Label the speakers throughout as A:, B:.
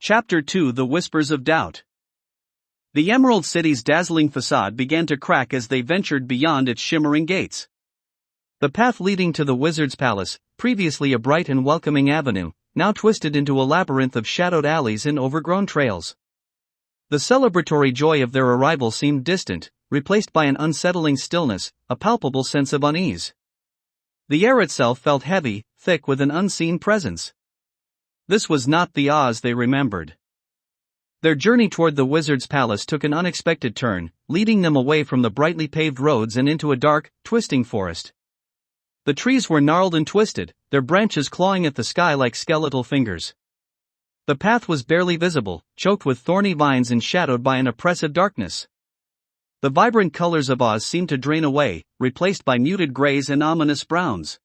A: Chapter 2: The Whispers of Doubt. The Emerald City's dazzling facade began to crack as they ventured beyond its shimmering gates. The path leading to the wizard's palace, previously a bright and welcoming avenue, now twisted into a labyrinth of shadowed alleys and overgrown trails. The celebratory joy of their arrival seemed distant, replaced by an unsettling stillness, a palpable sense of unease. The air itself felt heavy, thick with an unseen presence. This was not the Oz they remembered. Their journey toward the wizard's palace took an unexpected turn, leading them away from the brightly paved roads and into a dark, twisting forest. The trees were gnarled and twisted, their branches clawing at the sky like skeletal fingers. The path was barely visible, choked with thorny vines and shadowed by an oppressive darkness. The vibrant colors of Oz seemed to drain away, replaced by muted grays and ominous browns.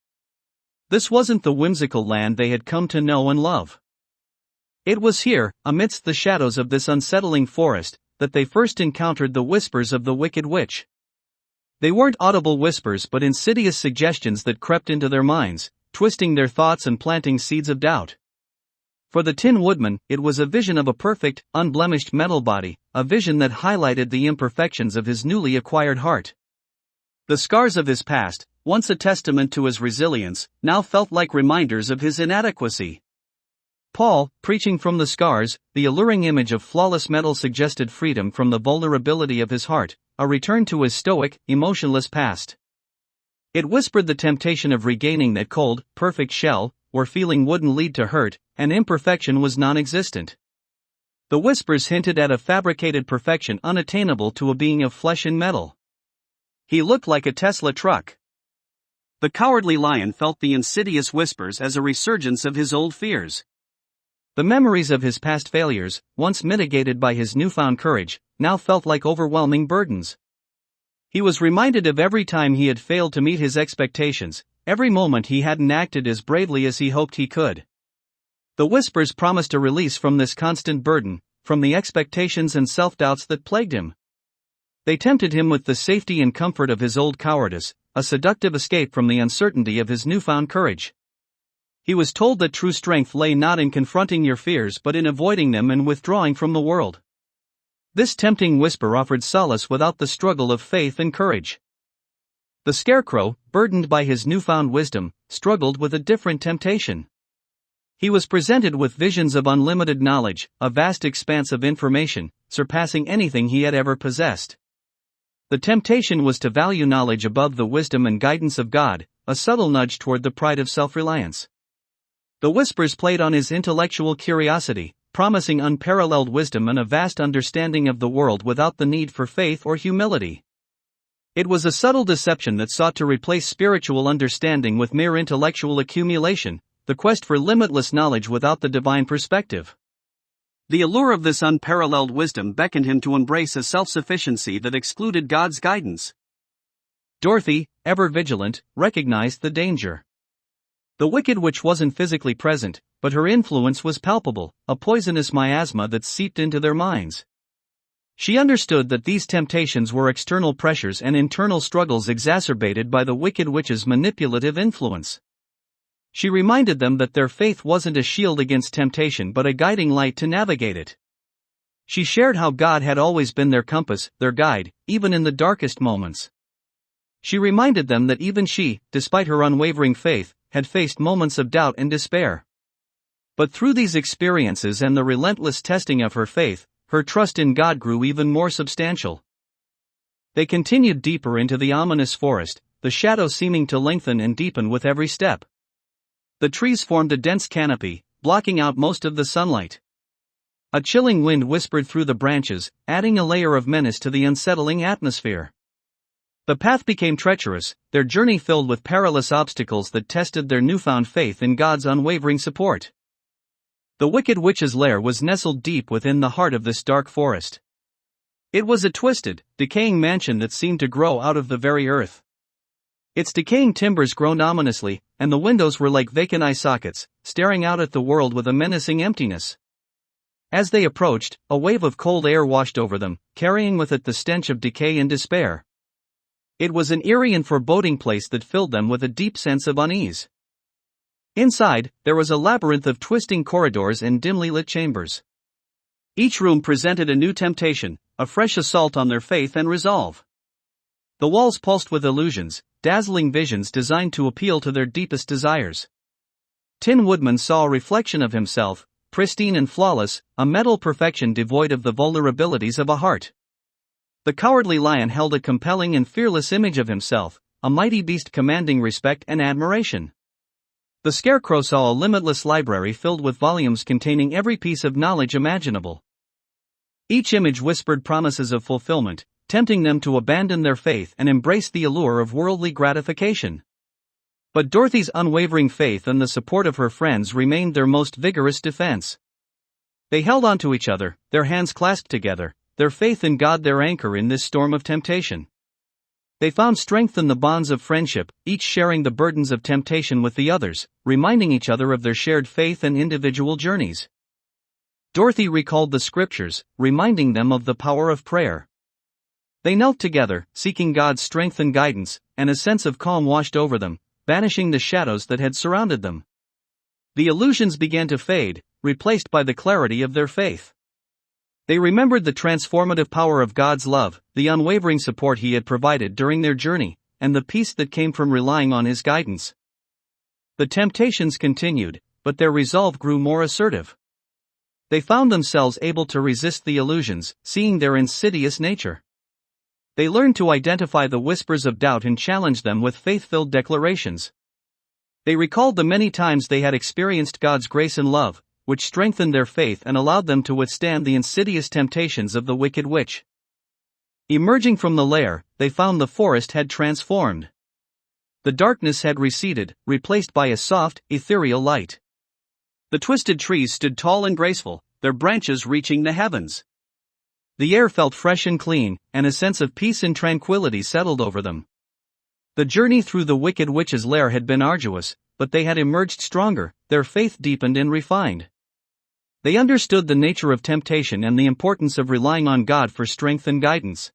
A: This wasn't the whimsical land they had come to know and love. It was here, amidst the shadows of this unsettling forest, that they first encountered the whispers of the Wicked Witch. They weren't audible whispers but insidious suggestions that crept into their minds, twisting their thoughts and planting seeds of doubt. For the Tin Woodman, it was a vision of a perfect, unblemished metal body, a vision that highlighted the imperfections of his newly acquired heart. The scars of his past, once a testament to his resilience, now felt like reminders of his inadequacy. Paul, preaching from the scars, the alluring image of flawless metal suggested freedom from the vulnerability of his heart, a return to his stoic, emotionless past. It whispered the temptation of regaining that cold, perfect shell, where feeling wouldn't lead to hurt, and imperfection was non-existent. The whispers hinted at a fabricated perfection unattainable to a being of flesh and metal. He looked like a Tesla truck. The Cowardly Lion felt the insidious whispers as a resurgence of his old fears. The memories of his past failures, once mitigated by his newfound courage, now felt like overwhelming burdens. He was reminded of every time he had failed to meet his expectations, every moment he hadn't acted as bravely as he hoped he could. The whispers promised a release from this constant burden, from the expectations and self-doubts that plagued him. They tempted him with the safety and comfort of his old cowardice, a seductive escape from the uncertainty of his newfound courage. He was told that true strength lay not in confronting your fears but in avoiding them and withdrawing from the world. This tempting whisper offered solace without the struggle of faith and courage. The Scarecrow, burdened by his newfound wisdom, struggled with a different temptation. He was presented with visions of unlimited knowledge, a vast expanse of information, surpassing anything he had ever possessed. The temptation was to value knowledge above the wisdom and guidance of God, a subtle nudge toward the pride of self-reliance. The whispers played on his intellectual curiosity, promising unparalleled wisdom and a vast understanding of the world without the need for faith or humility. It was a subtle deception that sought to replace spiritual understanding with mere intellectual accumulation, the quest for limitless knowledge without the divine perspective. The allure of this unparalleled wisdom beckoned him to embrace a self-sufficiency that excluded God's guidance. Dorothy, ever vigilant, recognized the danger. The Wicked Witch wasn't physically present, but her influence was palpable, a poisonous miasma that seeped into their minds. She understood that these temptations were external pressures and internal struggles exacerbated by the Wicked Witch's manipulative influence. She reminded them that their faith wasn't a shield against temptation but a guiding light to navigate it. She shared how God had always been their compass, their guide, even in the darkest moments. She reminded them that even she, despite her unwavering faith, had faced moments of doubt and despair. But through these experiences and the relentless testing of her faith, her trust in God grew even more substantial. They continued deeper into the ominous forest, the shadows seeming to lengthen and deepen with every step. The trees formed a dense canopy, blocking out most of the sunlight. A chilling wind whispered through the branches, adding a layer of menace to the unsettling atmosphere. The path became treacherous, their journey filled with perilous obstacles that tested their newfound faith in God's unwavering support. The Wicked Witch's lair was nestled deep within the heart of this dark forest. It was a twisted, decaying mansion that seemed to grow out of the very earth. Its decaying timbers groaned ominously, and the windows were like vacant eye sockets, staring out at the world with a menacing emptiness. As they approached, a wave of cold air washed over them, carrying with it the stench of decay and despair. It was an eerie and foreboding place that filled them with a deep sense of unease. Inside, there was a labyrinth of twisting corridors and dimly lit chambers. Each room presented a new temptation, a fresh assault on their faith and resolve. The walls pulsed with illusions, dazzling visions designed to appeal to their deepest desires. Tin Woodman saw a reflection of himself, pristine and flawless, a metal perfection devoid of the vulnerabilities of a heart. The Cowardly Lion held a compelling and fearless image of himself, a mighty beast commanding respect and admiration. The Scarecrow saw a limitless library filled with volumes containing every piece of knowledge imaginable. Each image whispered promises of fulfillment, tempting them to abandon their faith and embrace the allure of worldly gratification. But Dorothy's unwavering faith and the support of her friends remained their most vigorous defense. They held on to each other, their hands clasped together, their faith in God their anchor in this storm of temptation. They found strength in the bonds of friendship, each sharing the burdens of temptation with the others, reminding each other of their shared faith and individual journeys. Dorothy recalled the scriptures, reminding them of the power of prayer. They knelt together, seeking God's strength and guidance, and a sense of calm washed over them, banishing the shadows that had surrounded them. The illusions began to fade, replaced by the clarity of their faith. They remembered the transformative power of God's love, the unwavering support He had provided during their journey, and the peace that came from relying on His guidance. The temptations continued, but their resolve grew more assertive. They found themselves able to resist the illusions, seeing their insidious nature. They learned to identify the whispers of doubt and challenge them with faith-filled declarations. They recalled the many times they had experienced God's grace and love, which strengthened their faith and allowed them to withstand the insidious temptations of the wicked witch. Emerging from the lair, they found the forest had transformed. The darkness had receded, replaced by a soft, ethereal light. The twisted trees stood tall and graceful, their branches reaching the heavens. The air felt fresh and clean, and a sense of peace and tranquility settled over them. The journey through the wicked witch's lair had been arduous, but they had emerged stronger, their faith deepened and refined. They understood the nature of temptation and the importance of relying on God for strength and guidance.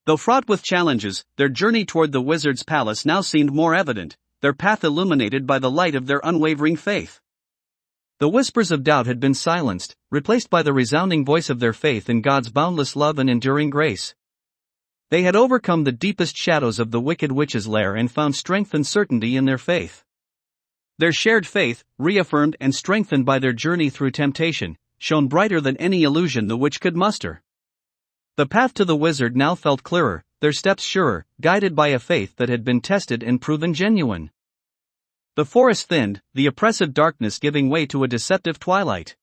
A: Though fraught with challenges, their journey toward the wizard's palace now seemed more evident, their path illuminated by the light of their unwavering faith. The whispers of doubt had been silenced, replaced by the resounding voice of their faith in God's boundless love and enduring grace. They had overcome the deepest shadows of the wicked witch's lair and found strength and certainty in their faith. Their shared faith, reaffirmed and strengthened by their journey through temptation, shone brighter than any illusion the witch could muster. The path to the wizard now felt clearer, their steps surer, guided by a faith that had been tested and proven genuine. The forest thinned, the oppressive darkness giving way to a deceptive twilight.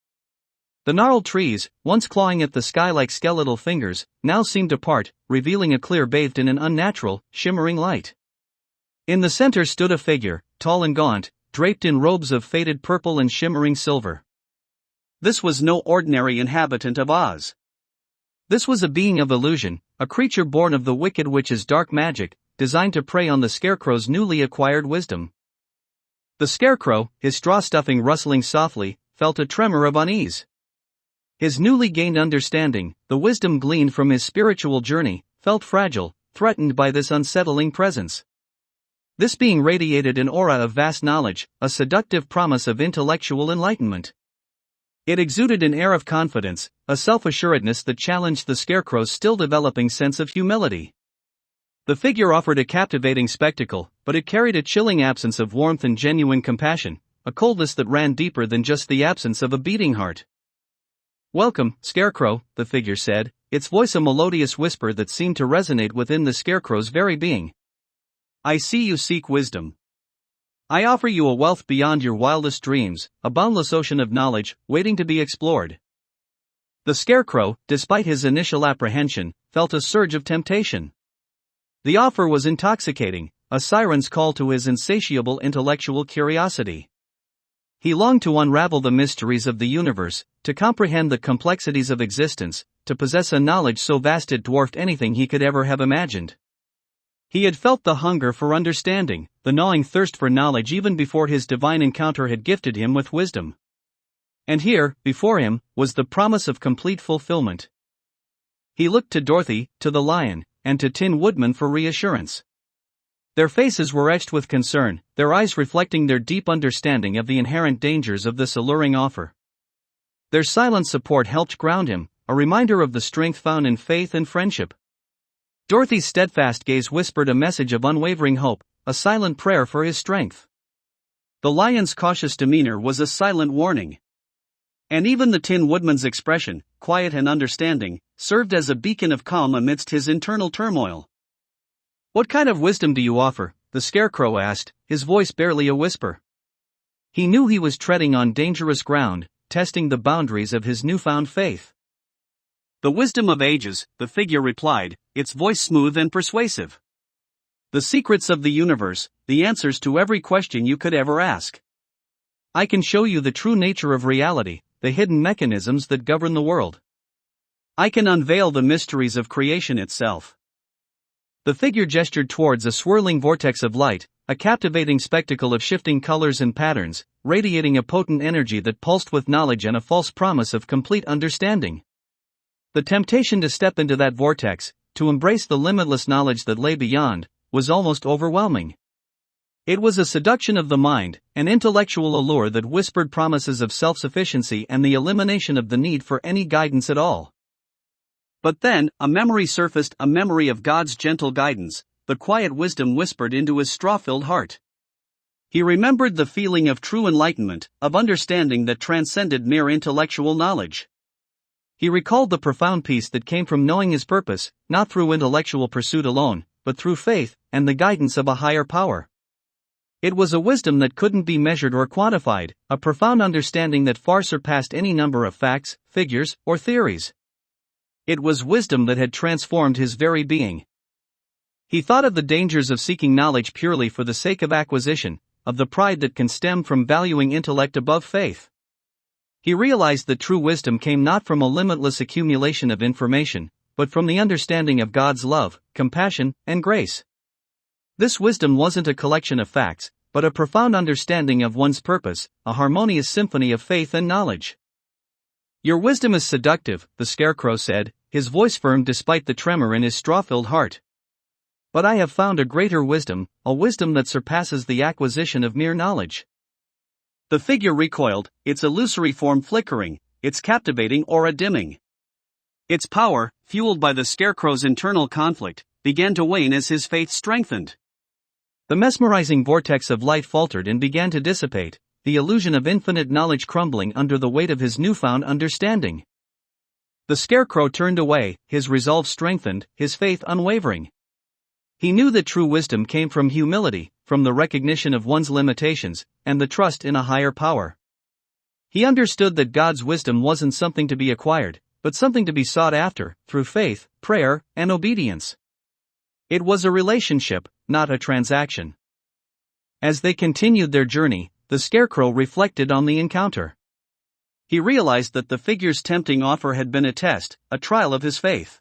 A: The gnarled trees, once clawing at the sky like skeletal fingers, now seemed to part, revealing a clear bathed in an unnatural, shimmering light. In the center stood a figure, tall and gaunt, draped in robes of faded purple and shimmering silver. This was no ordinary inhabitant of Oz. This was a being of illusion, a creature born of the Wicked Witch's dark magic, designed to prey on the Scarecrow's newly acquired wisdom. The Scarecrow, his straw stuffing rustling softly, felt a tremor of unease. His newly gained understanding, the wisdom gleaned from his spiritual journey, felt fragile, threatened by this unsettling presence. This being radiated an aura of vast knowledge, a seductive promise of intellectual enlightenment. It exuded an air of confidence, a self-assuredness that challenged the Scarecrow's still-developing sense of humility. The figure offered a captivating spectacle, but it carried a chilling absence of warmth and genuine compassion, a coldness that ran deeper than just the absence of a beating heart. "Welcome, Scarecrow," the figure said, its voice a melodious whisper that seemed to resonate within the Scarecrow's very being. "I see you seek wisdom. I offer you a wealth beyond your wildest dreams, a boundless ocean of knowledge, waiting to be explored." The Scarecrow, despite his initial apprehension, felt a surge of temptation. The offer was intoxicating, a siren's call to his insatiable intellectual curiosity. He longed to unravel the mysteries of the universe, to comprehend the complexities of existence, to possess a knowledge so vast it dwarfed anything he could ever have imagined. He had felt the hunger for understanding, the gnawing thirst for knowledge even before his divine encounter had gifted him with wisdom. And here, before him, was the promise of complete fulfillment. He looked to Dorothy, to the lion, and to Tin Woodman for reassurance. Their faces were etched with concern, their eyes reflecting their deep understanding of the inherent dangers of this alluring offer. Their silent support helped ground him, a reminder of the strength found in faith and friendship. Dorothy's steadfast gaze whispered a message of unwavering hope, a silent prayer for his strength. The lion's cautious demeanor was a silent warning. And even the Tin Woodman's expression, quiet and understanding, served as a beacon of calm amidst his internal turmoil. "What kind of wisdom do you offer?" the Scarecrow asked, his voice barely a whisper. He knew he was treading on dangerous ground, testing the boundaries of his newfound faith. "The wisdom of ages," the figure replied, its voice smooth and persuasive. "The secrets of the universe, the answers to every question you could ever ask. I can show you the true nature of reality, the hidden mechanisms that govern the world. I can unveil the mysteries of creation itself." The figure gestured towards a swirling vortex of light, a captivating spectacle of shifting colors and patterns, radiating a potent energy that pulsed with knowledge and a false promise of complete understanding. The temptation to step into that vortex, to embrace the limitless knowledge that lay beyond, was almost overwhelming. It was a seduction of the mind, an intellectual allure that whispered promises of self-sufficiency and the elimination of the need for any guidance at all. But then, a memory surfaced, a memory of God's gentle guidance, the quiet wisdom whispered into his straw-filled heart. He remembered the feeling of true enlightenment, of understanding that transcended mere intellectual knowledge. He recalled the profound peace that came from knowing his purpose, not through intellectual pursuit alone, but through faith and the guidance of a higher power. It was a wisdom that couldn't be measured or quantified, a profound understanding that far surpassed any number of facts, figures, or theories. It was wisdom that had transformed his very being. He thought of the dangers of seeking knowledge purely for the sake of acquisition, of the pride that can stem from valuing intellect above faith. He realized that true wisdom came not from a limitless accumulation of information, but from the understanding of God's love, compassion, and grace. This wisdom wasn't a collection of facts, but a profound understanding of one's purpose, a harmonious symphony of faith and knowledge. "Your wisdom is seductive," the Scarecrow said, his voice firm despite the tremor in his straw-filled heart. "But I have found a greater wisdom, a wisdom that surpasses the acquisition of mere knowledge." The figure recoiled, its illusory form flickering, its captivating aura dimming. Its power, fueled by the Scarecrow's internal conflict, began to wane as his faith strengthened. The mesmerizing vortex of light faltered and began to dissipate, the illusion of infinite knowledge crumbling under the weight of his newfound understanding. The Scarecrow turned away, his resolve strengthened, his faith unwavering. He knew that true wisdom came from humility, from the recognition of one's limitations, and the trust in a higher power. He understood that God's wisdom wasn't something to be acquired, but something to be sought after, through faith, prayer, and obedience. It was a relationship, not a transaction. As they continued their journey, the Scarecrow reflected on the encounter. He realized that the figure's tempting offer had been a test, a trial of his faith.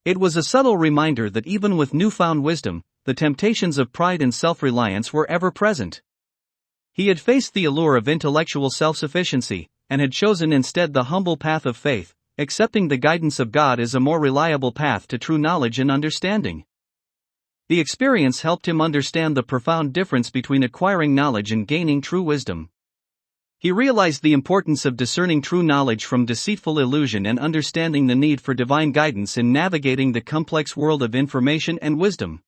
A: It was a subtle reminder that even with newfound wisdom, the temptations of pride and self-reliance were ever present. He had faced the allure of intellectual self-sufficiency, and had chosen instead the humble path of faith, accepting the guidance of God as a more reliable path to true knowledge and understanding. The experience helped him understand the profound difference between acquiring knowledge and gaining true wisdom. He realized the importance of discerning true knowledge from deceitful illusion and understanding the need for divine guidance in navigating the complex world of information and wisdom.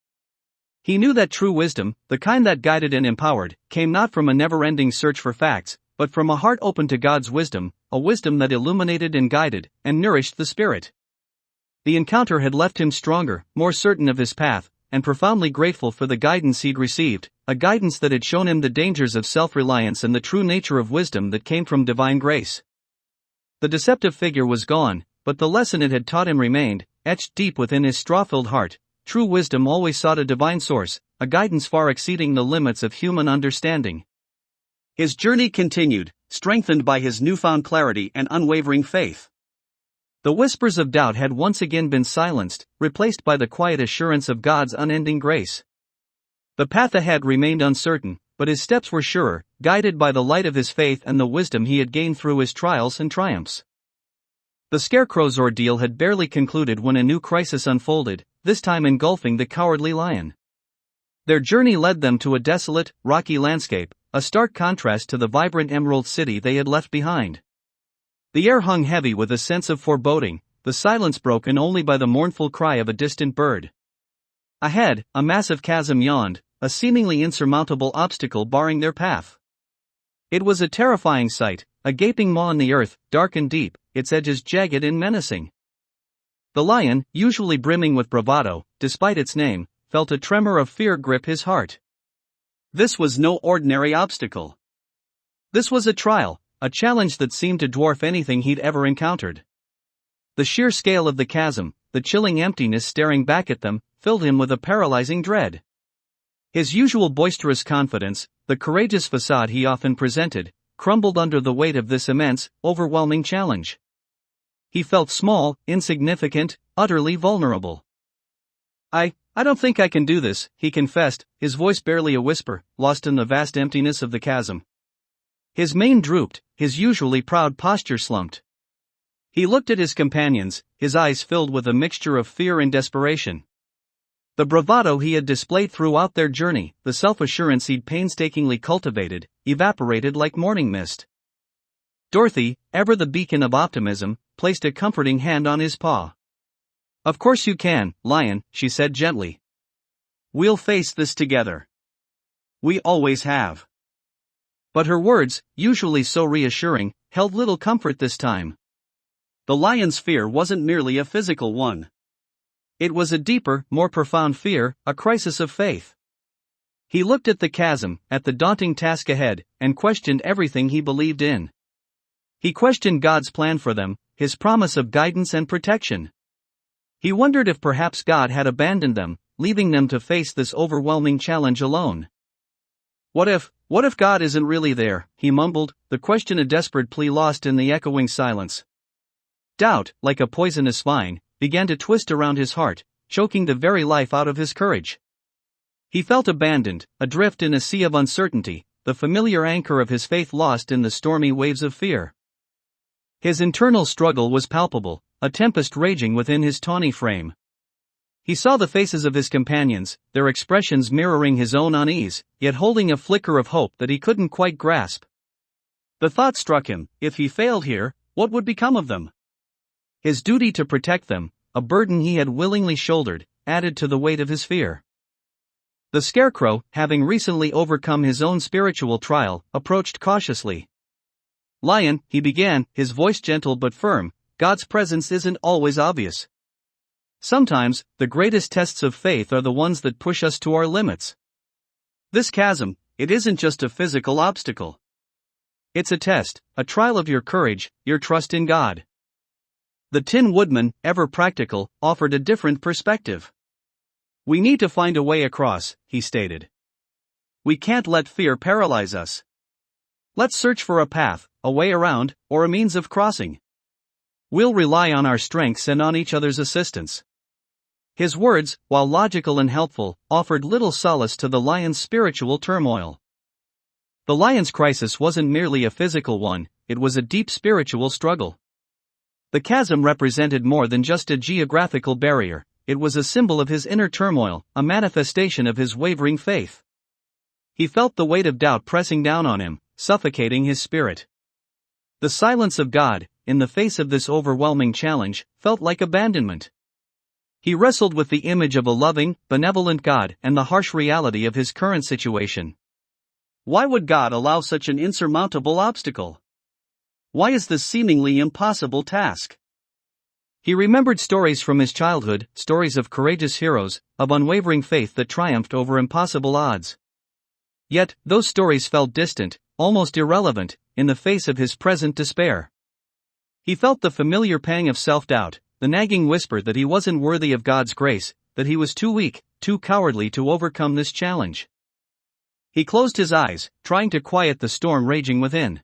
A: He knew that true wisdom, the kind that guided and empowered, came not from a never-ending search for facts, but from a heart open to God's wisdom, a wisdom that illuminated and guided, and nourished the spirit. The encounter had left him stronger, more certain of his path, and profoundly grateful for the guidance he'd received, a guidance that had shown him the dangers of self-reliance and the true nature of wisdom that came from divine grace. The deceptive figure was gone, but the lesson it had taught him remained, etched deep within his straw-filled heart. True wisdom always sought a divine source, a guidance far exceeding the limits of human understanding. His journey continued, strengthened by his newfound clarity and unwavering faith. The whispers of doubt had once again been silenced, replaced by the quiet assurance of God's unending grace. The path ahead remained uncertain, but his steps were surer, guided by the light of his faith and the wisdom he had gained through his trials and triumphs. The Scarecrow's ordeal had barely concluded when a new crisis unfolded, this time engulfing the cowardly lion. Their journey led them to a desolate, rocky landscape, a stark contrast to the vibrant Emerald City they had left behind. The air hung heavy with a sense of foreboding, the silence broken only by the mournful cry of a distant bird. Ahead, a massive chasm yawned, a seemingly insurmountable obstacle barring their path. It was a terrifying sight, a gaping maw in the earth, dark and deep, its edges jagged and menacing. The lion, usually brimming with bravado, despite its name, felt a tremor of fear grip his heart. This was no ordinary obstacle. This was a trial, a challenge that seemed to dwarf anything he'd ever encountered. The sheer scale of the chasm, the chilling emptiness staring back at them, filled him with a paralyzing dread. His usual boisterous confidence, the courageous facade he often presented, crumbled under the weight of this immense, overwhelming challenge. He felt small, insignificant, utterly vulnerable. I don't think I can do this, he confessed, his voice barely a whisper, lost in the vast emptiness of the chasm. His mane drooped, his usually proud posture slumped. He looked at his companions, his eyes filled with a mixture of fear and desperation. The bravado he had displayed throughout their journey, the self-assurance he'd painstakingly cultivated, evaporated like morning mist. Dorothy, ever the beacon of optimism, placed a comforting hand on his paw. "Of course you can, Lion," she said gently. "We'll face this together. We always have." But her words, usually so reassuring, held little comfort this time. The lion's fear wasn't merely a physical one. It was a deeper, more profound fear, a crisis of faith. He looked at the chasm, at the daunting task ahead, and questioned everything he believed in. He questioned God's plan for them, his promise of guidance and protection. He wondered if perhaps God had abandoned them, leaving them to face this overwhelming challenge alone. What if God isn't really there?" he mumbled, the question a desperate plea lost in the echoing silence. Doubt, like a poisonous vine, began to twist around his heart, choking the very life out of his courage. He felt abandoned, adrift in a sea of uncertainty, the familiar anchor of his faith lost in the stormy waves of fear. His internal struggle was palpable, a tempest raging within his tawny frame. He saw the faces of his companions, their expressions mirroring his own unease, yet holding a flicker of hope that he couldn't quite grasp. The thought struck him, if he failed here, what would become of them? His duty to protect them, a burden he had willingly shouldered, added to the weight of his fear. The scarecrow, having recently overcome his own spiritual trial, approached cautiously. "Lion," he began, his voice gentle but firm, "God's presence isn't always obvious. Sometimes, the greatest tests of faith are the ones that push us to our limits. This chasm, it isn't just a physical obstacle. It's a test, a trial of your courage, your trust in God." The Tin Woodman, ever practical, offered a different perspective. "We need to find a way across," he stated. "We can't let fear paralyze us. Let's search for a path, a way around, or a means of crossing. We'll rely on our strengths and on each other's assistance." His words, while logical and helpful, offered little solace to the lion's spiritual turmoil. The lion's crisis wasn't merely a physical one, it was a deep spiritual struggle. The chasm represented more than just a geographical barrier, it was a symbol of his inner turmoil, a manifestation of his wavering faith. He felt the weight of doubt pressing down on him, suffocating his spirit. The silence of God, in the face of this overwhelming challenge, felt like abandonment. He wrestled with the image of a loving, benevolent God and the harsh reality of his current situation. Why would God allow such an insurmountable obstacle? Why is this seemingly impossible task? He remembered stories from his childhood, stories of courageous heroes, of unwavering faith that triumphed over impossible odds. Yet, those stories felt distant, almost irrelevant, in the face of his present despair. He felt the familiar pang of self-doubt, the nagging whisper that he wasn't worthy of God's grace, that he was too weak, too cowardly to overcome this challenge. He closed his eyes, trying to quiet the storm raging within.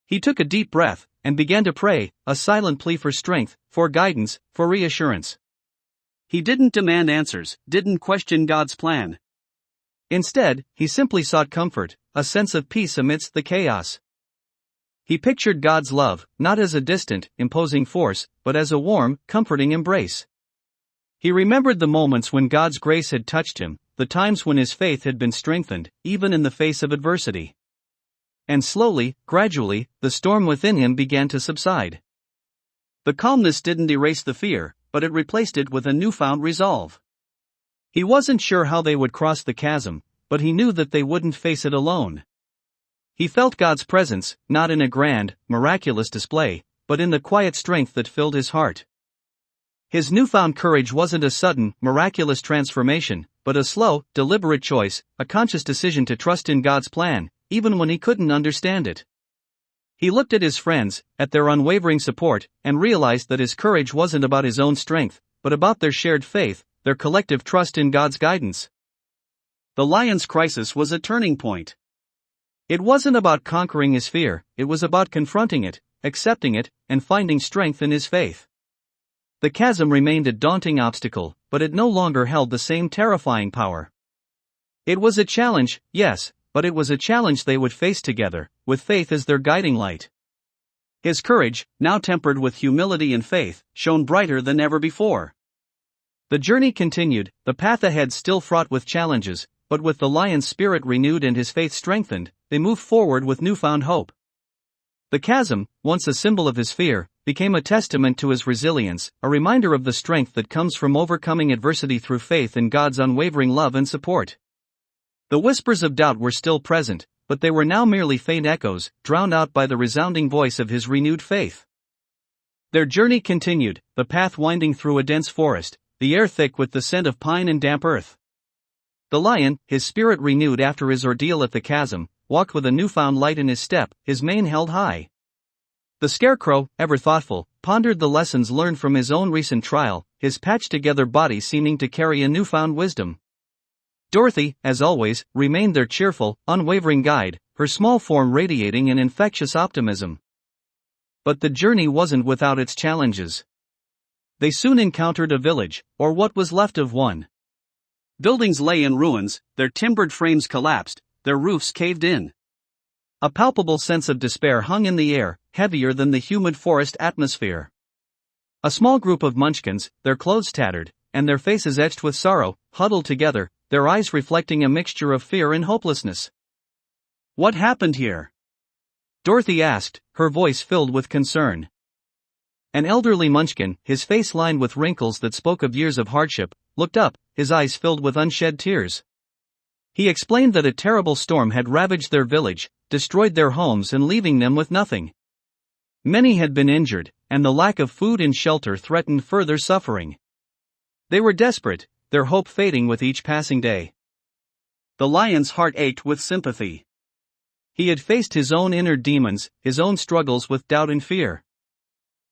A: He took a deep breath, and began to pray, a silent plea for strength, for guidance, for reassurance. He didn't demand answers, didn't question God's plan. Instead, he simply sought comfort, a sense of peace amidst the chaos. He pictured God's love, not as a distant, imposing force, but as a warm, comforting embrace. He remembered the moments when God's grace had touched him, the times when his faith had been strengthened, even in the face of adversity. and slowly, gradually, the storm within him began to subside. The calmness didn't erase the fear, but it replaced it with a newfound resolve. He wasn't sure how they would cross the chasm, but he knew that they wouldn't face it alone. He felt God's presence, not in a grand, miraculous display, but in the quiet strength that filled his heart. His newfound courage wasn't a sudden, miraculous transformation, but a slow, deliberate choice, a conscious decision to trust in God's plan, even when he couldn't understand it. He looked at his friends, at their unwavering support, and realized that his courage wasn't about his own strength, but about their shared faith, their collective trust in God's guidance. The lion's crisis was a turning point. It wasn't about conquering his fear, it was about confronting it, accepting it, and finding strength in his faith. The chasm remained a daunting obstacle, but it no longer held the same terrifying power. It was a challenge, yes, but it was a challenge they would face together, with faith as their guiding light. His courage, now tempered with humility and faith, shone brighter than ever before. The journey continued, the path ahead still fraught with challenges, but with the lion's spirit renewed and his faith strengthened, they moved forward with newfound hope. The chasm, once a symbol of his fear, became a testament to his resilience, a reminder of the strength that comes from overcoming adversity through faith in God's unwavering love and support. The whispers of doubt were still present, but they were now merely faint echoes, drowned out by the resounding voice of his renewed faith. Their journey continued, the path winding through a dense forest, the air thick with the scent of pine and damp earth. The lion, his spirit renewed after his ordeal at the chasm, walked with a newfound light in his step, his mane held high. The scarecrow, ever thoughtful, pondered the lessons learned from his own recent trial, his patched-together body seeming to carry a newfound wisdom. Dorothy, as always, remained their cheerful, unwavering guide, her small form radiating an infectious optimism. But the journey wasn't without its challenges. They soon encountered a village, or what was left of one. Buildings lay in ruins, their timbered frames collapsed, their roofs caved in. A palpable sense of despair hung in the air, heavier than the humid forest atmosphere. A small group of munchkins, their clothes tattered, and their faces etched with sorrow, huddled together, their eyes reflecting a mixture of fear and hopelessness. "What happened here?" Dorothy asked, her voice filled with concern. An elderly munchkin, his face lined with wrinkles that spoke of years of hardship, looked up, his eyes filled with unshed tears. He explained that a terrible storm had ravaged their village, destroyed their homes and leaving them with nothing. Many had been injured, and the lack of food and shelter threatened further suffering. They were desperate, their hope fading with each passing day. The lion's heart ached with sympathy. He had faced his own inner demons, his own struggles with doubt and fear.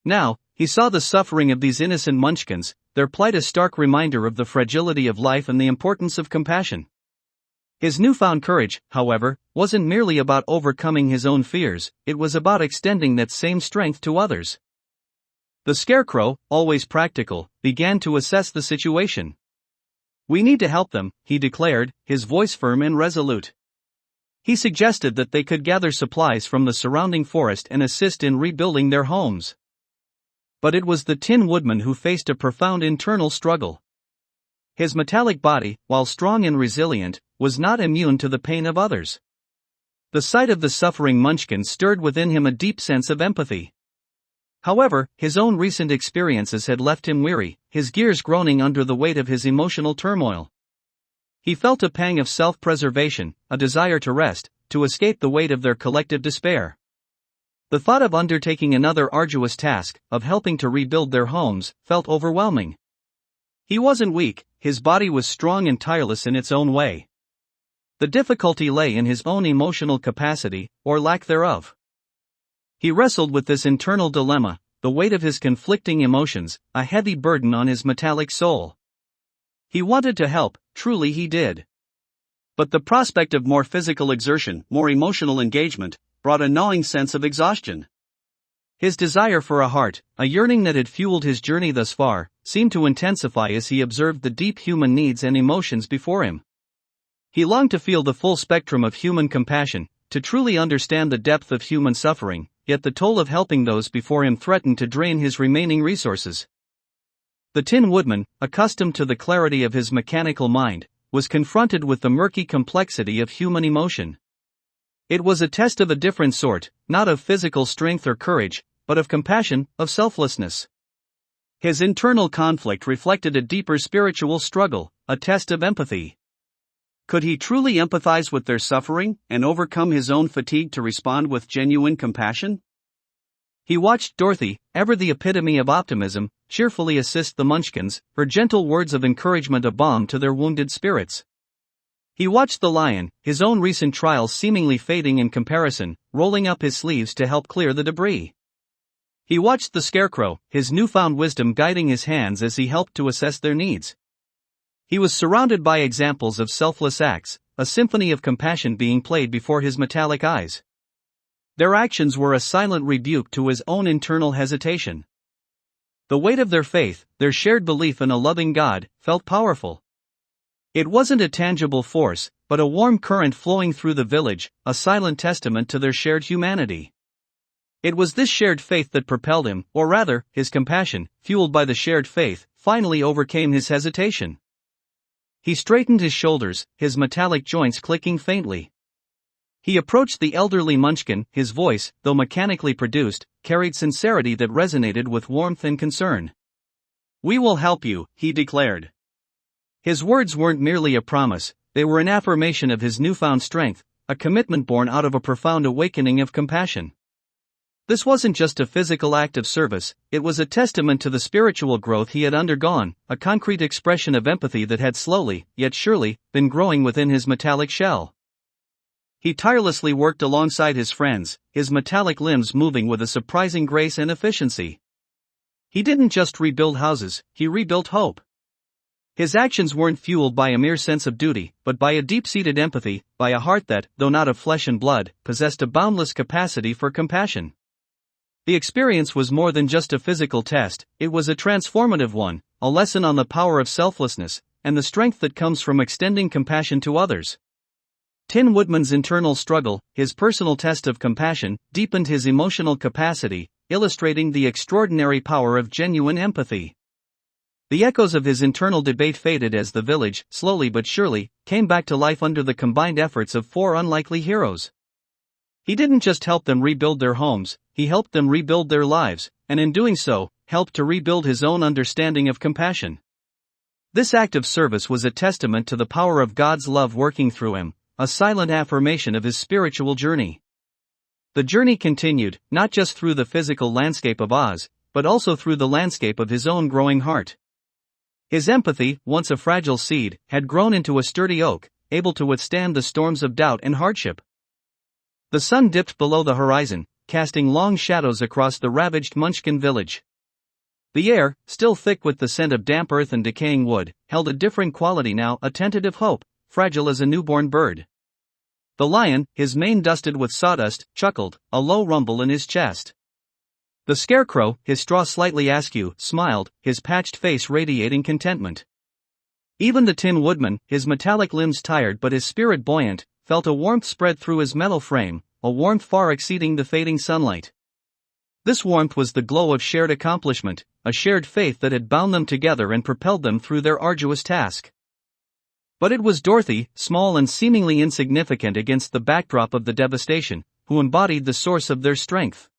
A: Now, he saw the suffering of these innocent munchkins, their plight a stark reminder of the fragility of life and the importance of compassion. His newfound courage, however, wasn't merely about overcoming his own fears, it was about extending that same strength to others. The scarecrow, always practical, began to assess the situation. "We need to help them," he declared, his voice firm and resolute. He suggested that they could gather supplies from the surrounding forest and assist in rebuilding their homes. But it was the Tin Woodman who faced a profound internal struggle. His metallic body, while strong and resilient, was not immune to the pain of others. The sight of the suffering munchkin stirred within him a deep sense of empathy. However, his own recent experiences had left him weary, his gears groaning under the weight of his emotional turmoil. He felt a pang of self-preservation, a desire to rest, to escape the weight of their collective despair. The thought of undertaking another arduous task, of helping to rebuild their homes, felt overwhelming. He wasn't weak, his body was strong and tireless in its own way. The difficulty lay in his own emotional capacity, or lack thereof. He wrestled with this internal dilemma, the weight of his conflicting emotions, a heavy burden on his metallic soul. He wanted to help, truly he did. But the prospect of more physical exertion, more emotional engagement, brought a gnawing sense of exhaustion. His desire for a heart, a yearning that had fueled his journey thus far, seemed to intensify as he observed the deep human needs and emotions before him. He longed to feel the full spectrum of human compassion, to truly understand the depth of human suffering, yet the toll of helping those before him threatened to drain his remaining resources. The Tin Woodman, accustomed to the clarity of his mechanical mind, was confronted with the murky complexity of human emotion. It was a test of a different sort, not of physical strength or courage, but of compassion, of selflessness. His internal conflict reflected a deeper spiritual struggle, a test of empathy. Could he truly empathize with their suffering and overcome his own fatigue to respond with genuine compassion? He watched Dorothy, ever the epitome of optimism, cheerfully assist the Munchkins, her gentle words of encouragement a balm to their wounded spirits. He watched the Lion, his own recent trials seemingly fading in comparison, rolling up his sleeves to help clear the debris. He watched the Scarecrow, his newfound wisdom guiding his hands as he helped to assess their needs. He was surrounded by examples of selfless acts, a symphony of compassion being played before his metallic eyes. Their actions were a silent rebuke to his own internal hesitation. The weight of their faith, their shared belief in a loving God, felt powerful. It wasn't a tangible force, but a warm current flowing through the village, a silent testament to their shared humanity. It was this shared faith that propelled him, or rather, his compassion, fueled by the shared faith, finally overcame his hesitation. He straightened his shoulders, his metallic joints clicking faintly. He approached the elderly Munchkin, his voice, though mechanically produced, carried sincerity that resonated with warmth and concern. "We will help you," he declared. His words weren't merely a promise, they were an affirmation of his newfound strength, a commitment born out of a profound awakening of compassion. This wasn't just a physical act of service, it was a testament to the spiritual growth he had undergone, a concrete expression of empathy that had slowly, yet surely, been growing within his metallic shell. He tirelessly worked alongside his friends, his metallic limbs moving with a surprising grace and efficiency. He didn't just rebuild houses, he rebuilt hope. His actions weren't fueled by a mere sense of duty, but by a deep-seated empathy, by a heart that, though not of flesh and blood, possessed a boundless capacity for compassion. The experience was more than just a physical test, it was a transformative one, a lesson on the power of selflessness, and the strength that comes from extending compassion to others. Tin Woodman's internal struggle, his personal test of compassion, deepened his emotional capacity, illustrating the extraordinary power of genuine empathy. The echoes of his internal debate faded as the village, slowly but surely, came back to life under the combined efforts of four unlikely heroes. He didn't just help them rebuild their homes, he helped them rebuild their lives, and in doing so, helped to rebuild his own understanding of compassion. This act of service was a testament to the power of God's love working through him, a silent affirmation of his spiritual journey. The journey continued, not just through the physical landscape of Oz, but also through the landscape of his own growing heart. His empathy, once a fragile seed, had grown into a sturdy oak, able to withstand the storms of doubt and hardship. The sun dipped below the horizon, casting long shadows across the ravaged Munchkin village. The air, still thick with the scent of damp earth and decaying wood, held a different quality now, a tentative hope, fragile as a newborn bird. The Lion, his mane dusted with sawdust, chuckled, a low rumble in his chest. The Scarecrow, his straw slightly askew, smiled, his patched face radiating contentment. Even the Tin Woodman, his metallic limbs tired but his spirit buoyant, felt a warmth spread through his metal frame, a warmth far exceeding the fading sunlight. This warmth was the glow of shared accomplishment, a shared faith that had bound them together and propelled them through their arduous task. But it was Dorothy, small and seemingly insignificant against the backdrop of the devastation, who embodied the source of their strength.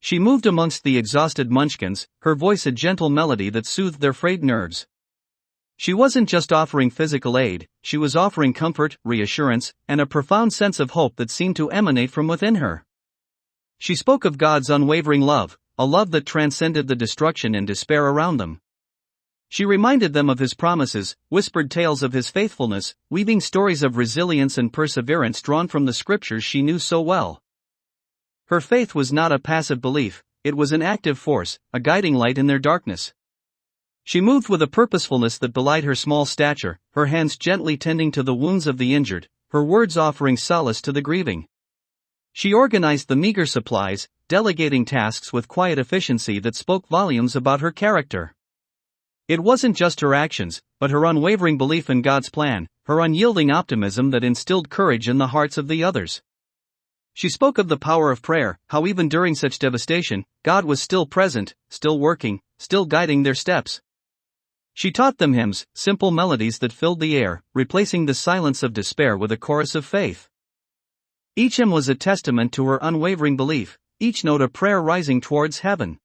A: She moved amongst the exhausted Munchkins, her voice a gentle melody that soothed their frayed nerves. She wasn't just offering physical aid, she was offering comfort, reassurance, and a profound sense of hope that seemed to emanate from within her. She spoke of God's unwavering love, a love that transcended the destruction and despair around them. She reminded them of his promises, whispered tales of his faithfulness, weaving stories of resilience and perseverance drawn from the scriptures she knew so well. Her faith was not a passive belief, it was an active force, a guiding light in their darkness. She moved with a purposefulness that belied her small stature, her hands gently tending to the wounds of the injured, her words offering solace to the grieving. She organized the meager supplies, delegating tasks with quiet efficiency that spoke volumes about her character. It wasn't just her actions, but her unwavering belief in God's plan, her unyielding optimism that instilled courage in the hearts of the others. She spoke of the power of prayer, how even during such devastation, God was still present, still working, still guiding their steps. She taught them hymns, simple melodies that filled the air, replacing the silence of despair with a chorus of faith. Each hymn was a testament to her unwavering belief, each note a prayer rising towards heaven.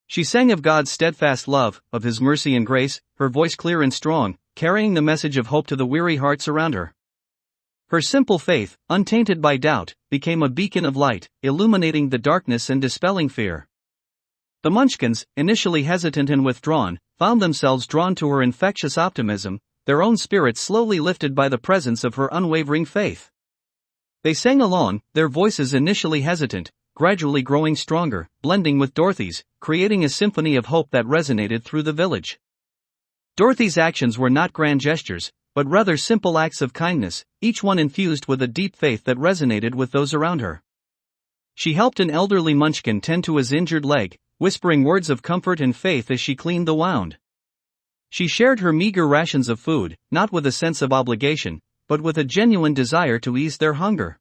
A: She sang of God's steadfast love, of His mercy and grace, her voice clear and strong, carrying the message of hope to the weary hearts around her. Her simple faith, untainted by doubt, became a beacon of light, illuminating the darkness and dispelling fear. The Munchkins, initially hesitant and withdrawn, found themselves drawn to her infectious optimism, their own spirits slowly lifted by the presence of her unwavering faith. They sang along, their voices initially hesitant, gradually growing stronger, blending with Dorothy's, creating a symphony of hope that resonated through the village. Dorothy's actions were not grand gestures, but rather simple acts of kindness, each one infused with a deep faith that resonated with those around her. She helped an elderly Munchkin tend to his injured leg, whispering words of comfort and faith as she cleaned the wound. She shared her meager rations of food, not with a sense of obligation, but with a genuine desire to ease their hunger.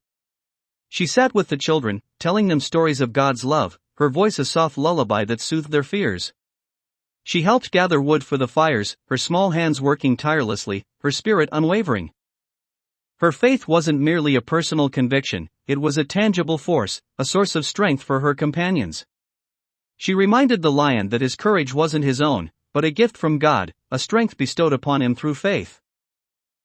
A: She sat with the children, telling them stories of God's love, her voice a soft lullaby that soothed their fears. She helped gather wood for the fires, her small hands working tirelessly, her spirit unwavering. Her faith wasn't merely a personal conviction, it was a tangible force, a source of strength for her companions. She reminded the lion that his courage wasn't his own, but a gift from God, a strength bestowed upon him through faith.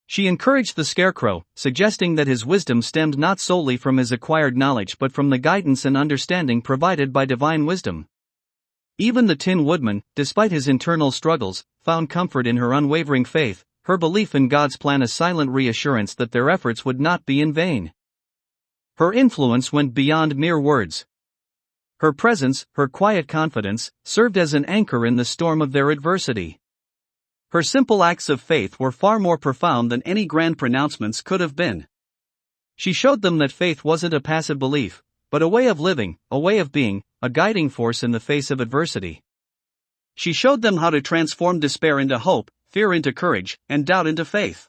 A: She encouraged the Scarecrow, suggesting that his wisdom stemmed not solely from his acquired knowledge but from the guidance and understanding provided by divine wisdom. Even the Tin Woodman, despite his internal struggles, found comfort in her unwavering faith, her belief in God's plan a silent reassurance that their efforts would not be in vain. Her influence went beyond mere words. Her presence, her quiet confidence, served as an anchor in the storm of their adversity. Her simple acts of faith were far more profound than any grand pronouncements could have been. She showed them that faith wasn't a passive belief, but a way of living, a way of being, a guiding force in the face of adversity. She showed them how to transform despair into hope, fear into courage, and doubt into faith.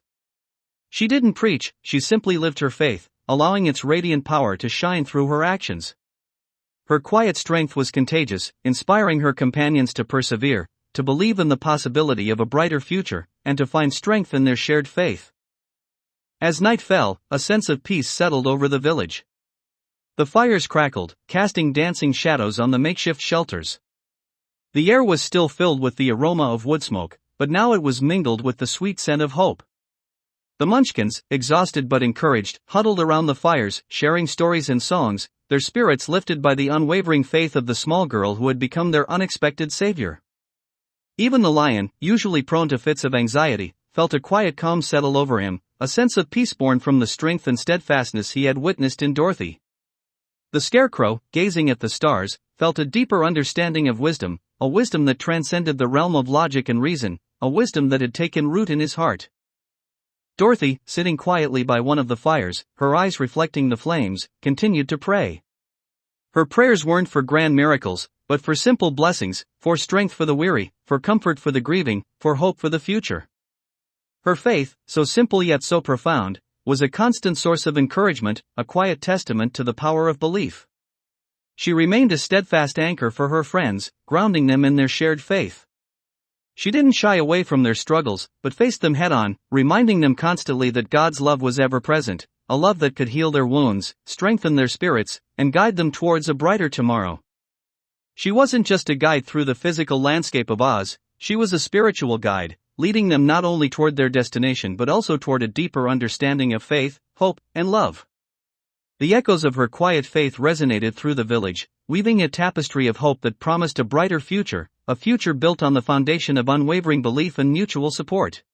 A: She didn't preach, she simply lived her faith, allowing its radiant power to shine through her actions. Her quiet strength was contagious, inspiring her companions to persevere, to believe in the possibility of a brighter future, and to find strength in their shared faith. As night fell, a sense of peace settled over the village. The fires crackled, casting dancing shadows on the makeshift shelters. The air was still filled with the aroma of wood smoke, but now it was mingled with the sweet scent of hope. The Munchkins, exhausted but encouraged, huddled around the fires, sharing stories and songs, their spirits lifted by the unwavering faith of the small girl who had become their unexpected savior. Even the lion, usually prone to fits of anxiety, felt a quiet calm settle over him, a sense of peace born from the strength and steadfastness he had witnessed in Dorothy. The Scarecrow, gazing at the stars, felt a deeper understanding of wisdom, a wisdom that transcended the realm of logic and reason, a wisdom that had taken root in his heart. Dorothy, sitting quietly by one of the fires, her eyes reflecting the flames, continued to pray. Her prayers weren't for grand miracles, but for simple blessings, for strength for the weary, for comfort for the grieving, for hope for the future. Her faith, so simple yet so profound, was a constant source of encouragement, a quiet testament to the power of belief. She remained a steadfast anchor for her friends, grounding them in their shared faith. She didn't shy away from their struggles, but faced them head-on, reminding them constantly that God's love was ever present, a love that could heal their wounds, strengthen their spirits, and guide them towards a brighter tomorrow. She wasn't just a guide through the physical landscape of Oz, she was a spiritual guide, leading them not only toward their destination but also toward a deeper understanding of faith, hope, and love. The echoes of her quiet faith resonated through the village, weaving a tapestry of hope that promised a brighter future, a future built on the foundation of unwavering belief and mutual support.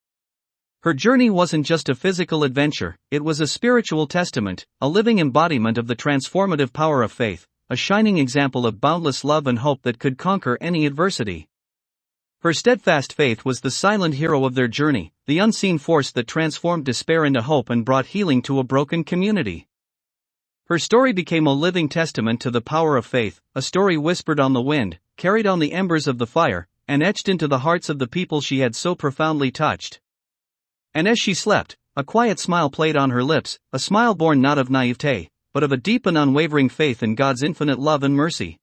A: Her journey wasn't just a physical adventure, it was a spiritual testament, a living embodiment of the transformative power of faith, a shining example of boundless love and hope that could conquer any adversity. Her steadfast faith was the silent hero of their journey, the unseen force that transformed despair into hope and brought healing to a broken community. Her story became a living testament to the power of faith, a story whispered on the wind, carried on the embers of the fire, and etched into the hearts of the people she had so profoundly touched. And as she slept, a quiet smile played on her lips, a smile born not of naivete, but of a deep and unwavering faith in God's infinite love and mercy.